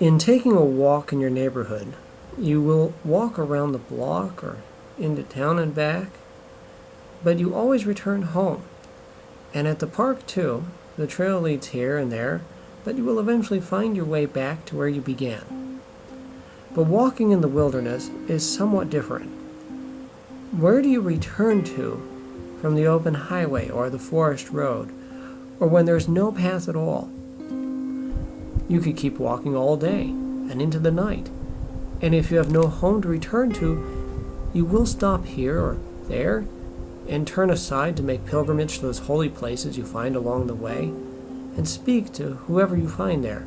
In taking a walk in your neighborhood, you will walk around the block or into town and back, but you always return home. And at the park, too, the trail leads here and there, but you will eventually find your way back to where you began. But walking in the wilderness is somewhat different. Where do you return to from the open highway or the forest road, or when there's no path at all? You could keep walking all day and into the night, and if you have no home to return to, you will stop here or there and turn aside to make pilgrimage to those holy places you find along the way, and speak to whoever you find there,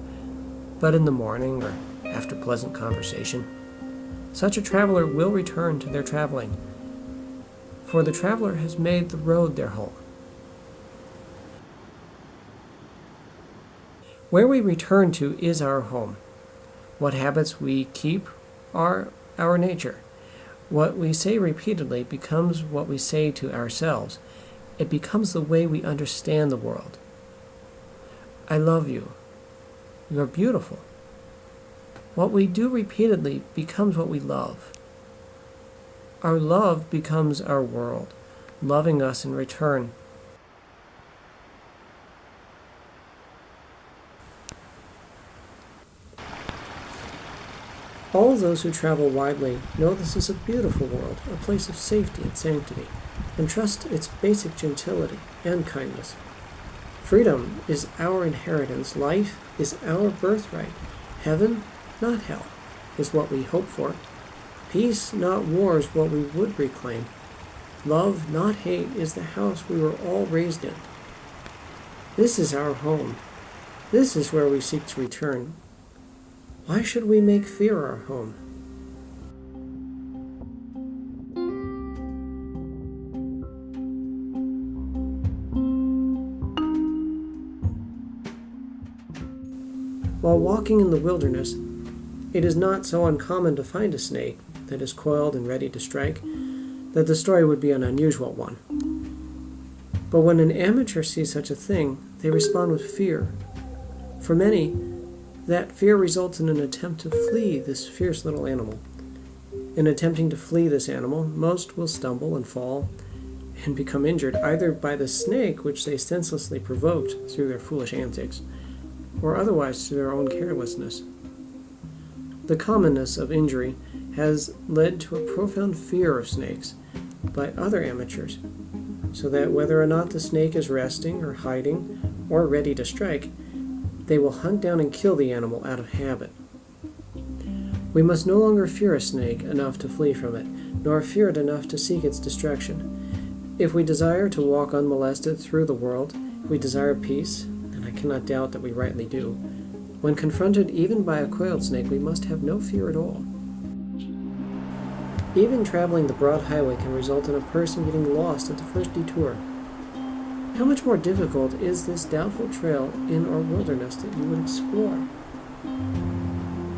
but in the morning or after pleasant conversation. Such a traveler will return to their traveling, for the traveler has made the road their home. Where we return to is our home. What habits we keep are our nature. What we say repeatedly becomes what we say to ourselves. It becomes the way we understand the world. I love you. You are beautiful. What we do repeatedly becomes what we love. Our love becomes our world, loving us in return. All those who travel widely know this is a beautiful world, a place of safety and sanctity, and trust its basic gentility and kindness. Freedom is our inheritance. Life is our birthright. Heaven, not hell, is what we hope for. Peace, not war, is what we would reclaim. Love, not hate, is the house we were all raised in. This is our home. This is where we seek to return. Why should we make fear our home? While walking in the wilderness, it is not so uncommon to find a snake that is coiled and ready to strike that the story would be an unusual one. But when an amateur sees such a thing, they respond with fear. For many, that fear results in an attempt to flee this fierce little animal. In attempting to flee this animal, most will stumble and fall and become injured either by the snake, which they senselessly provoked through their foolish antics, or otherwise through their own carelessness. The commonness of injury has led to a profound fear of snakes by other amateurs, so that whether or not the snake is resting or hiding or ready to strike, they will hunt down and kill the animal out of habit. We must no longer fear a snake enough to flee from it, nor fear it enough to seek its destruction. If we desire to walk unmolested through the world, if we desire peace, and I cannot doubt that we rightly do, when confronted even by a coiled snake, we must have no fear at all. Even traveling the broad highway can result in a person getting lost at the first detour. How much more difficult is this doubtful trail in our wilderness that you would explore?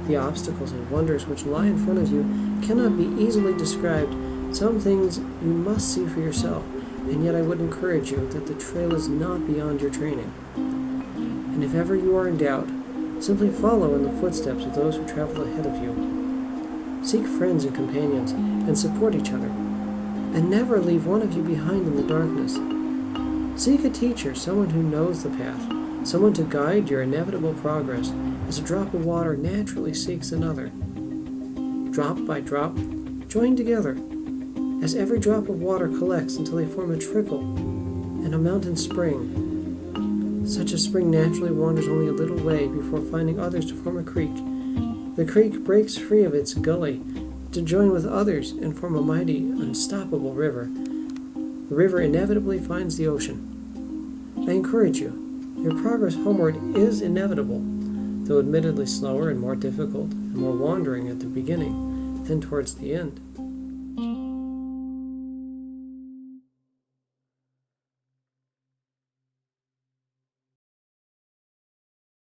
The obstacles and wonders which lie in front of you cannot be easily described. Some things you must see for yourself, and yet I would encourage you that the trail is not beyond your training. And if ever you are in doubt, simply follow in the footsteps of those who travel ahead of you. Seek friends and companions, and support each other, and never leave one of you behind in the darkness. Seek a teacher, someone who knows the path, someone to guide your inevitable progress, as a drop of water naturally seeks another. Drop by drop, join together, as every drop of water collects until they form a trickle and a mountain spring. Such a spring naturally wanders only a little way before finding others to form a creek. The creek breaks free of its gully to join with others and form a mighty, unstoppable river. The river inevitably finds the ocean. I encourage you, your progress homeward is inevitable, though admittedly slower and more difficult and more wandering at the beginning than towards the end.